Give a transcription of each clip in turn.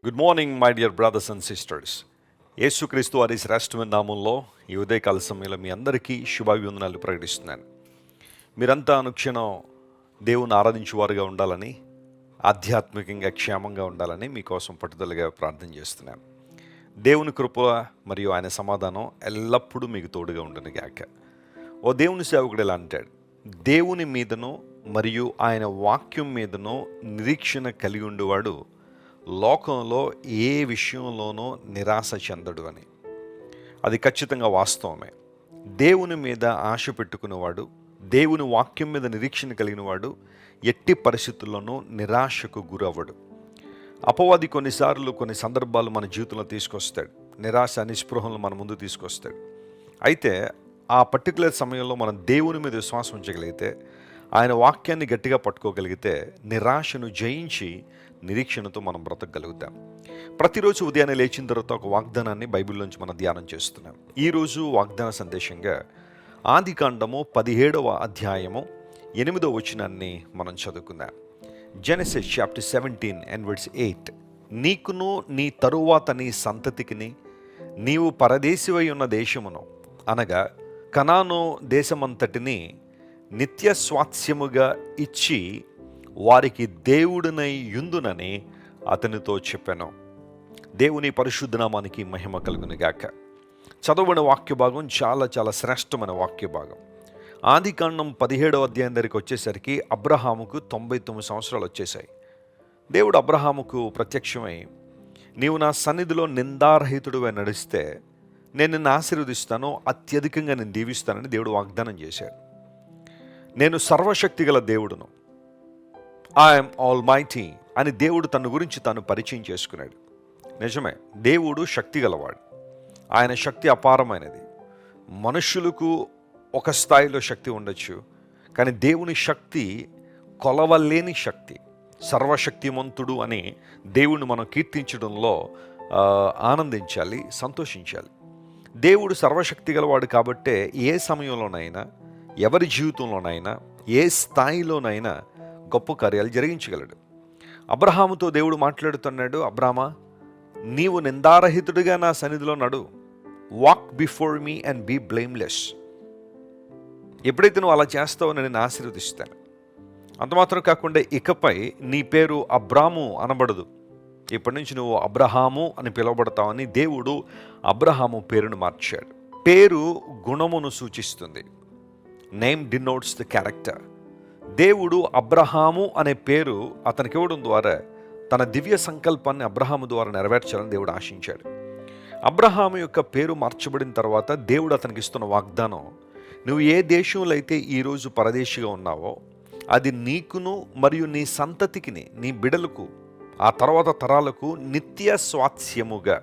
Good morning my dear brothers and sisters. యేసుక్రీస్తు వారి శ్రేష్టమైన నామంలో ఈ ఉదయకాల సమయంలో మీ అందరికీ శుభాభివందనాలు ప్రకటిస్తున్నాను. మీరంతా అనుక్షణం దేవుని ఆరాధించువారుగా ఉండాలని, ఆధ్యాత్మికంగా క్షేమంగా ఉండాలని మీకోసం పట్టుదలగా ప్రార్థన చేస్తున్నాను. దేవుని కృప మరియు ఆయన సమాధానం ఎల్లప్పుడూ మీకు తోడుగా ఉండను గాక. ఓ దేవుని సేవకుడు ఇలా అంటాడు, దేవుని మీదనో మరియు ఆయన వాక్యం మీదనో నిరీక్షణ కలిగి ఉండేవాడు లోకంలో ఏ విషయంలోనూ నిరాశ చెందడు అని. అది ఖచ్చితంగా వాస్తవమే. దేవుని మీద ఆశ పెట్టుకునేవాడు, దేవుని వాక్యం మీద నిరీక్షణ కలిగిన వాడు ఎట్టి పరిస్థితుల్లోనూ నిరాశకు గురవ్వడు. అపవాది కొన్నిసార్లు కొన్ని సందర్భాలు మన జీవితంలో తీసుకొస్తాడు, నిరాశ నిస్పృహలను మన ముందు తీసుకొస్తాడు. అయితే ఆ పర్టికులర్ సమయంలో మనం దేవుని మీద విశ్వాసం ఉంచగలిగితే, ఆయన వాక్యాన్ని గట్టిగా పట్టుకోగలిగితే నిరాశను జయించి నిరీక్షణతో మనం బ్రతకగలుగుతాం. ప్రతిరోజు ఉదయాన్నే లేచిన తర్వాత ఒక వాగ్దానాన్ని బైబిల్లోంచి మనం ధ్యానం చేస్తున్నాం. ఈరోజు వాగ్దాన సందేశంగా ఆదికాండము 17వ అధ్యాయము 8వ వచనాన్ని మనం చదువుకుందాం. Genesis chapter 17 and verse 8. నీకును నీ తరువాత నీ సంతతికిని నీవు పరదేశివై ఉన్న దేశమును అనగా కనాను దేశమంతటిని నిత్య స్వాస్థ్యముగా ఇచ్చి వారికి దేవుడినై యుందునని అతనితో చెప్పాను. దేవుని పరిశుద్ధ నామానికి మహిమ కలుగునుగాక. చదవబడిన వాక్య భాగం చాలా శ్రేష్టమైన వాక్య భాగం. ఆదికాండం 17వ అధ్యాయం దగ్గరికి వచ్చేసరికి అబ్రహాముకు 99 సంవత్సరాలు వచ్చేసాయి. దేవుడు అబ్రహాముకు ప్రత్యక్షమై, నీవు నా సన్నిధిలో నిందారహితుడివై నడిస్తే నేను నిన్ను ఆశీర్వదిస్తాను, అత్యధికంగా నేను దీవిస్తానని దేవుడు వాగ్దానం చేశాడు. నేను సర్వశక్తి గల దేవుడును, ఐఎమ్ ఆల్ మైటీ అని దేవుడు తన గురించి తాను పరిచయం చేసుకున్నాడు. నిజమే, దేవుడు శక్తి గలవాడు, ఆయన శక్తి అపారమైనది. మనుషులకు ఒక స్థాయిలో శక్తి ఉండొచ్చు, కానీ దేవుని శక్తి కొలవలేని శక్తి. సర్వశక్తిమంతుడు అని దేవుణ్ణి మనం కీర్తించడంలో ఆనందించాలి, సంతోషించాలి. దేవుడు సర్వశక్తి గలవాడు కాబట్టే ఏ సమయంలోనైనా, ఎవరి జీవితంలోనైనా, ఏ స్థాయిలోనైనా గొప్ప కార్యాలు జరిగించగలడు. అబ్రహాముతో దేవుడు మాట్లాడుతున్నాడు, అబ్రామా, నీవు నిందారహితుడిగా నా సన్నిధిలో నడు, walk before me and be blameless. ఎప్పుడైతే నువ్వు అలా చేస్తావో నేను ఆశీర్వదిస్తాను. అంత మాత్రం కాకుండా ఇకపై నీ పేరు అబ్రాము అనబడదు, ఇప్పటి నుంచి నువ్వు అబ్రహాము అని పిలువబడతావని దేవుడు అబ్రహాము పేరును మార్చాడు. పేరు గుణమును సూచిస్తుంది. Name denotes the character. దేవుడు అబ్రహాము అనే పేరు అతనికి ఇవ్వడం ద్వారా తన దివ్య సంకల్పాన్ని అబ్రహాము ద్వారా నెరవేర్చాలని దేవుడు ఆశించాడు. అబ్రహాము యొక్క పేరు మార్చబడిన తర్వాత దేవుడు అతనికి ఇస్తున్న వాగ్దానం, నువ్వు ఏ దేశంలో అయితే ఈరోజు పరదేశిగా ఉన్నావో అది నీకును మరియు నీ సంతతికిని, నీ బిడలకు, ఆ తర్వాత తరాలకు నిత్య స్వాస్థ్యముగా.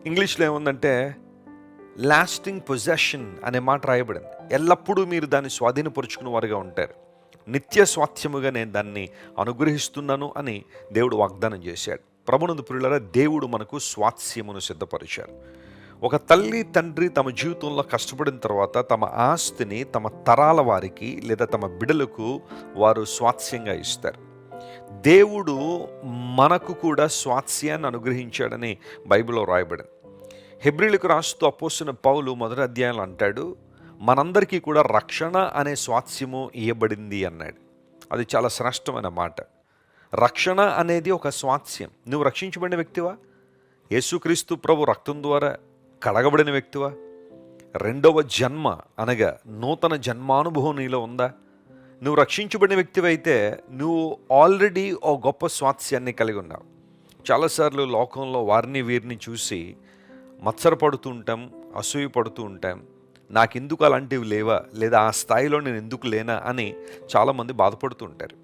ఇంగ్లీష్లో ఏముందంటే లాస్టింగ్ పొజెషన్ అనే మాట రాయబడింది. ఎల్లప్పుడూ మీరు దాన్ని స్వాధీనపరుచుకున్న వారుగా ఉంటారు. నిత్య స్వాస్థ్యముగా నేను దాన్ని అనుగ్రహిస్తున్నాను అని దేవుడు వాగ్దానం చేశాడు. ప్రభునందు ప్రియులారా, దేవుడు మనకు స్వాస్థ్యమును సిద్ధపరిచారు. ఒక తల్లి తండ్రి తమ జీవితంలో కష్టపడిన తర్వాత తమ ఆస్తిని తమ తరాల వారికి లేదా తమ బిడలకు వారు స్వాస్థ్యంగా ఇస్తారు. దేవుడు మనకు కూడా స్వాస్థ్యాన్ని అనుగ్రహించాడని బైబిల్లో రాయబడింది. హెబ్రీలకు రాస్తూ అపోస్తలుడైన పౌలు మొదటి అధ్యాయంలో అంటాడు, మనందరికీ కూడా రక్షణ అనే స్వాస్థ్యము ఇవ్వబడింది అన్నాడు. అది చాలా శ్రేష్టమైన మాట. రక్షణ అనేది ఒక స్వాస్థ్యం. నువ్వు రక్షించబడిన వ్యక్తివా? యేసుక్రీస్తు ప్రభు రక్తం ద్వారా కడగబడిన వ్యక్తివా? రెండవ జన్మ అనగా నూతన జన్మానుభవం నీలో ఉందా? నువ్వు రక్షించబడిన వ్యక్తివైతే నువ్వు ఆల్రెడీ ఓ గొప్ప స్వాస్థ్యాన్ని కలిగి ఉన్నావు. చాలాసార్లు లోకంలో వారిని వీరిని చూసి మత్సరపడుతూ ఉంటాం, అసూయ పడుతూ ఉంటాం. నాకెందుకు అలాంటివి లేవా, లేదా ఆ స్థాయిలో నేను ఎందుకు లేనా అని చాలామంది బాధపడుతూ ఉంటారు.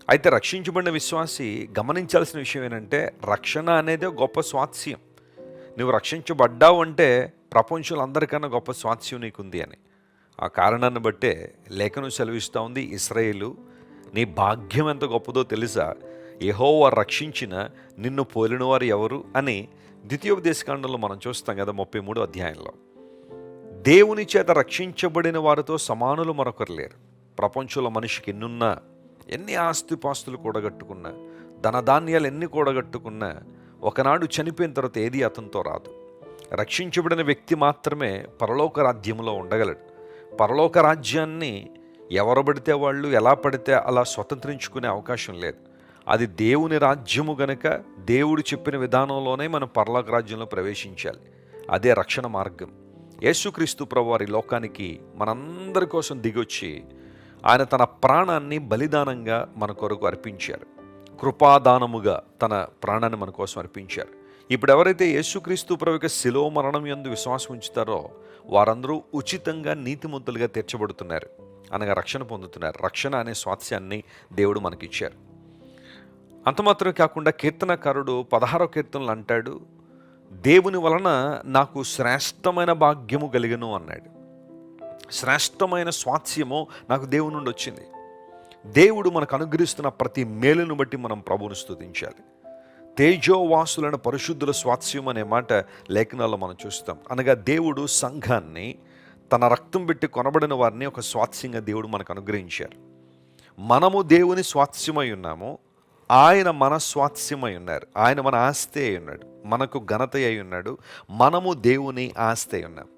అయితే రక్షించబడిన విశ్వాసి గమనించాల్సిన విషయం ఏంటంటే, రక్షణ అనేది గొప్ప స్వాస్థ్యం. నువ్వు రక్షించబడ్డావు అంటే ప్రపంచంలో అందరికన్నా గొప్ప స్వాస్థ్యం నీకుంది అని. ఆ కారణాన్ని బట్టే లేఖనం సెలవిస్తూ ఉంది, ఇశ్రాయేలు నీ భాగ్యం ఎంత గొప్పదో తెలుసా, యెహోవా రక్షించిన నిన్ను పోలిన వారు ఎవరు అని ద్వితీయోపదేశకాండంలో మనం చూస్తాం కదా, 33వ అధ్యాయంలో. దేవుని చేత రక్షించబడిన వారితో సమానులు మరొకరు లేరు. ప్రపంచంలో మనిషికి ఎన్నున్నా, ఎన్ని ఆస్తిపాస్తులు కూడగట్టుకున్నా, ధనధాన్యాలు ఎన్ని కూడగట్టుకున్నా ఒకనాడు చనిపోయిన తర్వాత ఏది అతనితో రాదు. రక్షించబడిన వ్యక్తి మాత్రమే పరలోక రాజ్యంలో ఉండగలడు. పరలోక రాజ్యాన్ని ఎవరు పడితే వాళ్ళు ఎలా పడితే అలా స్వతంత్రించుకునే అవకాశం లేదు. అది దేవుని రాజ్యము గనుక దేవుడు చెప్పిన విధానంలోనే మనం పరలోక రాజ్యంలో ప్రవేశించాలి. అదే రక్షణ మార్గం. యేసుక్రీస్తు ప్రభువారి లోకానికి మనందరి కోసం దిగొచ్చి ఆయన తన ప్రాణాన్ని బలిదానంగా మన కొరకు అర్పించారు. కృపాదానముగా తన ప్రాణాన్ని మన కోసం అర్పించారు. ఇప్పుడు ఎవరైతే యేసుక్రీస్తు ప్రభు యొక్క శిలువ మరణం యందు విశ్వాసం ఉంచుతారో వారందరూ ఉచితంగా నీతిమంతులుగా తీర్చబడుతున్నారు, అనగా రక్షణ పొందుతున్నారు. రక్షణ అనే స్వాస్థ్యాన్ని దేవుడు మనకిచ్చారు. అంత మాత్రమే కాకుండా కీర్తనకారుడు 16వ కీర్తనలు అంటాడు, దేవుని వలన నాకు శ్రేష్టమైన భాగ్యము కలిగను అన్నాడు. శ్రేష్టమైన స్వాస్థ్యము నాకు దేవుని నుండి వచ్చింది. దేవుడు మనకు అనుగ్రహిస్తున్న ప్రతి మేలును బట్టి మనం ప్రభువును స్తుతించాలి. తేజోవాసులైన పరిశుద్ధుల స్వాస్థ్యం అనే మాట లేఖనాల్లో మనం చూస్తాం. అనగా దేవుడు సంఘాన్ని, తన రక్తం పెట్టి కొనబడిన వారిని ఒక స్వాస్థ్యంగా దేవుడు మనకు అనుగ్రహించారు. మనము దేవుని స్వాస్థ్యమై ఉన్నాము, ఆయన మన స్వాస్థ్యమై ఉన్నారు. ఆయన మన ఆస్తి అయి ఉన్నాడు, మనకు ఘనత అయి ఉన్నాడు. మనము దేవుని ఆస్తి అయి ఉన్నాం.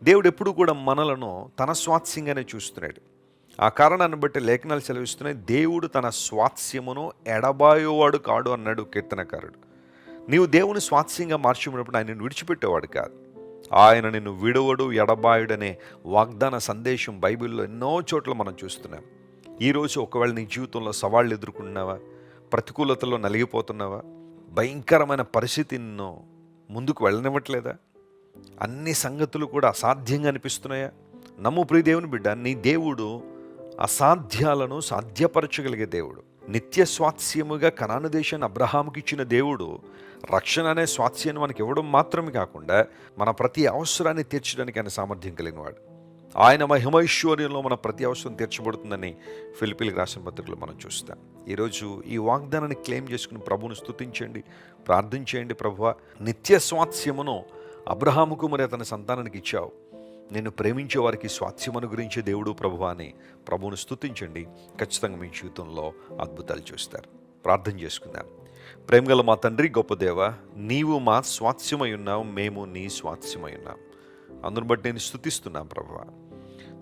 దేవుడు ఎప్పుడు కూడా మనలను తన స్వాస్థ్యంగానే చూస్తున్నాడు. ఆ కారణాన్ని బట్టి లేఖనాలు సెలవిస్తున్నాయి, దేవుడు తన స్వాస్థ్యమును ఎడబాయేవాడు కాడు అన్నాడు కీర్తనకారుడు. నీవు దేవుని స్వాస్థ్యంగా మార్చుకున్నప్పుడు ఆయన నిన్ను విడిచిపెట్టేవాడు కాదు. ఆయన నిన్ను విడవడు ఎడబాయుడనే వాగ్దాన సందేశం బైబిల్లో ఎన్నో చోట్ల మనం చూస్తున్నాం. ఈరోజు ఒకవేళ నీ జీవితంలో సవాళ్ళు ఎదుర్కొన్నావా, ప్రతికూలతలో నలిగిపోతున్నావా, భయంకరమైన పరిస్థితి నిన్ను ముందుకు వెళ్ళనివ్వట్లేదా, అన్ని సంగతులు కూడా అసాధ్యంగా అనిపిస్తున్నాయా? నమ్ము ప్రియ దేవుని బిడ్డ, నీ దేవుడు అసాధ్యాలను సాధ్యపరచగలిగే దేవుడు. నిత్య స్వాస్థ్యముగా కనాను దేశాన్ని అబ్రహాముకి ఇచ్చిన దేవుడు రక్షణ అనే స్వాస్థ్యాన్ని మనకి ఇవ్వడం మాత్రమే కాకుండా మన ప్రతి అవసరాన్ని తీర్చడానికి ఆయన సామర్థ్యం కలిగినవాడు. ఆయన మహిమైశ్వర్యంలో మన ప్రతి అవసరం తీర్చబడుతుందని ఫిలిప్పీలకు రాసిన పత్రికలో మనం చూస్తాం. ఈరోజు ఈ వాగ్దానాన్ని క్లెయిమ్ చేసుకుని ప్రభువును స్తుతించండి, ప్రార్థన చేయండి. ప్రభువా, నిత్య స్వాస్థ్యమును అబ్రహాముకు మరి అతని సంతానానికి ఇచ్చావు. నేను ప్రేమించే వారికి స్వాస్థ్యం అనుగ్రహించే దేవుడు ప్రభువా అని ప్రభువును స్తుతించండి. ఖచ్చితంగా మీ జీవితంలో అద్భుతాలు చూస్తారు. ప్రార్థన చేసుకుందాం. ప్రేమగల మా తండ్రి, గొప్ప దేవ, నీవు మా స్వాస్థ్యమై ఉన్నావు, మేము నీ స్వాస్థ్యమై ఉన్నాం. అందును బట్టి నేను స్తుతిస్తున్నాం ప్రభువా.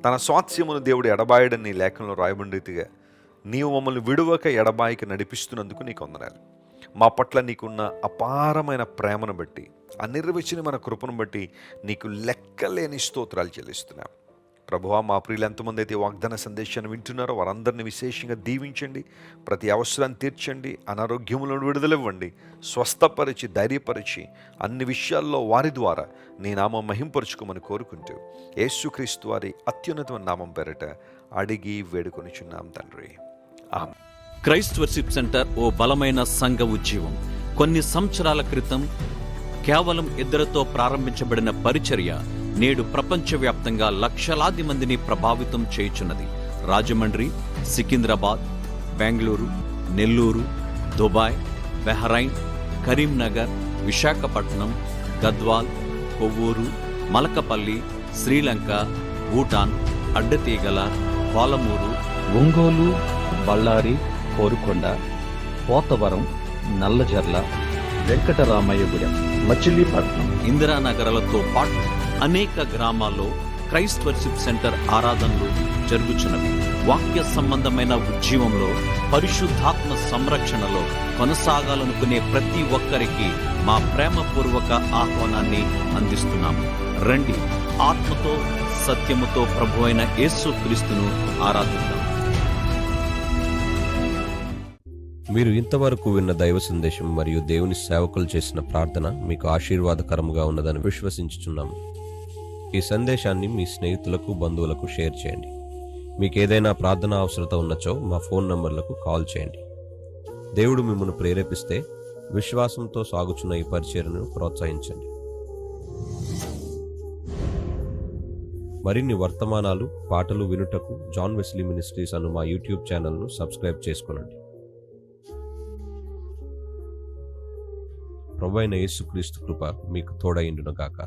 తన స్వాస్థ్యమును దేవుడు ఎడబాయడని నీ లేఖనంలో రాయబడిన రీతిగా నీవు మమ్మల్ని విడువక ఎడబాయికి నడిపిస్తున్నందుకు నీకు వందనాలు. మా పట్ల నీకున్న అపారమైన ప్రేమను బట్టి, అనిర్వచనమైన కృపను బట్టి నీకు లెక్కలేని స్తోత్రాలు చెల్లిస్తున్నాం ప్రభువా. మా ప్రియులు ఎంతమంది అయితే వాగ్దాన సందేశాన్ని వింటున్నారో వారందరినీ విశేషంగా దీవించండి, ప్రతి అవసరాన్ని తీర్చండి, అనారోగ్యములను విడుదలివ్వండి, స్వస్థపరిచి ధైర్యపరిచి అన్ని విషయాల్లో వారి ద్వారా నీ నామం మహింపరుచుకోమని కోరుకుంటూ యేసుక్రీస్తు వారి అత్యున్నతమైన నామం పేరట అడిగి వేడుకొనిచున్నాం తండ్రి, ఆమేన్. క్రైస్ట్ వర్షిప్ సెంటర్ ఓ బలమైన సంఘ ఉద్యమం. కొన్ని సంవత్సరాల క్రితం కేవలం 2 ప్రారంభించబడిన పరిచర్య నేడు ప్రపంచవ్యాప్తంగా లక్షలాది మందిని ప్రభావితం చేయుచున్నది. రాజమండ్రి, సికింద్రాబాద్, బెంగళూరు, నెల్లూరు, దుబాయ్, బహ్రైన్, కరీంనగర్, విశాఖపట్నం, గద్వాల్, కొవ్వూరు, మలకపల్లి, శ్రీలంక, భూటాన్, అడ్డతీగల, పాలమూరు, ఒంగోలు, బళ్ళారి, కోరుకొండ, పోతవరం, నల్లజర్ల, వెంకటరామయ్యగూడెం, మచిలీపట్నం, ఇందిరానగర్లతో పాటు అనేక గ్రామాల్లో క్రైస్ట్ వర్షిప్ సెంటర్ ఆరాధనలు జరుగుచున్నవి. వాక్య సంబంధమైన ఉద్యమంలో, పరిశుద్ధాత్మ సంరక్షణలో కొనసాగాలనుకునే ప్రతి ఒక్కరికి మా ప్రేమపూర్వక ఆహ్వానాన్ని అందిస్తున్నాము. రండి, ఆత్మతో సత్యముతో ప్రభువైన యేసుక్రీస్తును ఆరాధిద్దాం. మీరు ఇంతవరకు విన్న దైవ సందేశం మరియు దేవుని సేవకులు చేసిన ప్రార్థన మీకు ఆశీర్వాదకరముగా ఉన్నదని విశ్వసించుచున్నాము. ఈ సందేశాన్ని మీ స్నేహితులకు, బంధువులకు షేర్ చేయండి. మీకు ఏదైనా ప్రార్థన అవసరత ఉన్నచో మా ఫోన్ నంబర్లకు కాల్ చేయండి. దేవుడు మిమ్మల్ని ప్రేరేపిస్తే విశ్వాసంతో సాగుచున్న ఈ పరిచర్యను ప్రోత్సహించండి. మరిన్ని వర్తమానాలు, పాటలు వినుటకు జాన్ వెస్లీ మినిస్ట్రీస్ అను మా యూట్యూబ్ ఛానల్ను సబ్స్క్రైబ్ చేసుకొనండి. ప్రభువైన యేసుక్రీస్తు కృప మీకు తోడైండును గాక.